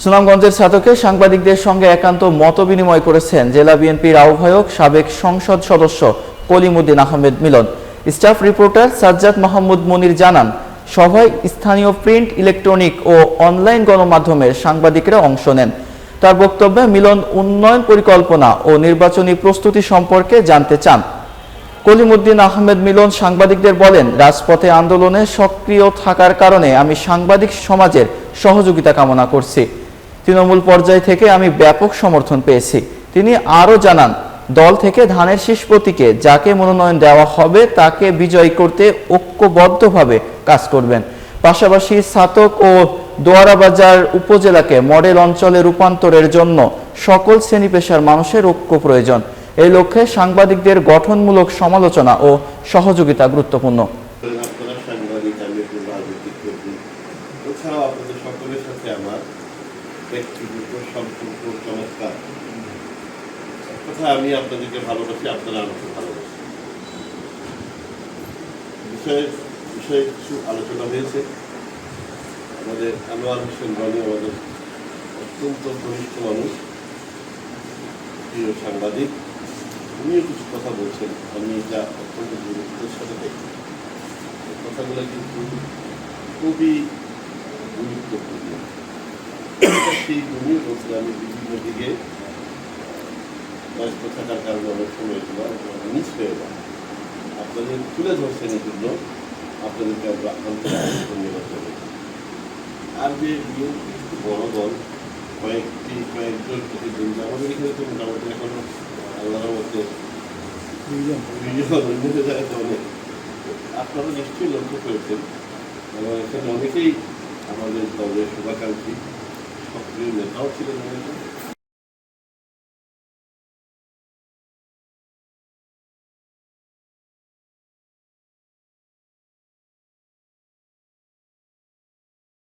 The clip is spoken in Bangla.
সুনামগঞ্জের ছাতকে সাংবাদিকদের সঙ্গে একান্ত মতবিনিময় করেছেন জেলা বিএনপির আহ্বায়ক সাবেক সংসদ সদস্য কলিমুদ্দিন আহমেদ মিলন। স্টাফ রিপোর্টার সাজ্জাদ মাহমুদ মনির জানান, সভায় স্থানীয় প্রিন্ট, ইলেকট্রনিক ও অনলাইন গণমাধ্যমের সাংবাদিকরা অংশ নেন। তার বক্তব্যে মিলন উন্নয়ন পরিকল্পনা ও নির্বাচনী প্রস্তুতি সম্পর্কে জানতে চান। কলিমুদ্দিন আহমেদ মিলন সাংবাদিকদের বলেন, রাজপথে আন্দোলনে সক্রিয় থাকার কারণে আমি সাংবাদিক সমাজের সহযোগিতা কামনা করছি। তৃণমূল পর্যায় থেকে আমি ব্যাপক সমর্থন পেয়েছি। তিনি আরও জানান, দল থেকে ধানের শীষ প্রতীকে যাকে মনোনয়ন দেওয়া হবে তাকে বিজয়ী করতে ঐক্যবদ্ধভাবে কাজ করবেন। পাশাপাশি ছাতক ও দোয়ারাবাজার উপজেলাকে মডেল অঞ্চলে রূপান্তরের জন্য সকল শ্রেণী পেশার মানুষের ঐক্য প্রয়োজন। এই লক্ষ্যে সাংবাদিকদের গঠনমূলক সমালোচনা ও সহযোগিতা গুরুত্বপূর্ণ। আমি আপনাদেরকে ভালোবাসি, আপনারা আমাকে ভালোবাসি। বিষয়ে কিছু আলোচনা হয়েছে। আমাদের আনোয়ার হোসেন রনি আমাদের অত্যন্ত ঘনিষ্ঠ মানুষ, প্রিয় সাংবাদিক, উনিও কিছু কথা বলছেন। আমি এটা অত্যন্ত গুরুত্বের সাথে দেখি। কথাগুলো কিন্তু খুবই গুরুত্বপূর্ণ। সেই উনিও বলছেন, আমি বিভিন্ন দিকে ব্যস্ত থাকার কারণে অনেক সময় মিস হয়ে যায়। আপনাদের তুলে ধরছেন, এই জন্য আপনাদেরকে আমরা আন্তরিক ধন্যবাদ জানাই। আর যে বড় দল কয়েকজন প্রতিদ্বন্দ্বী আমাদের এখানে তো মোটামুটি এখনো আল্লাহর মধ্যে অনেক, আপনারা নিশ্চয়ই লক্ষ্য করেছেন। এবং এখানে অনেকেই আমাদের দলের শুভাকাঙ্ক্ষী, সক্রিয় নেতাও ছিলেন অনেকে।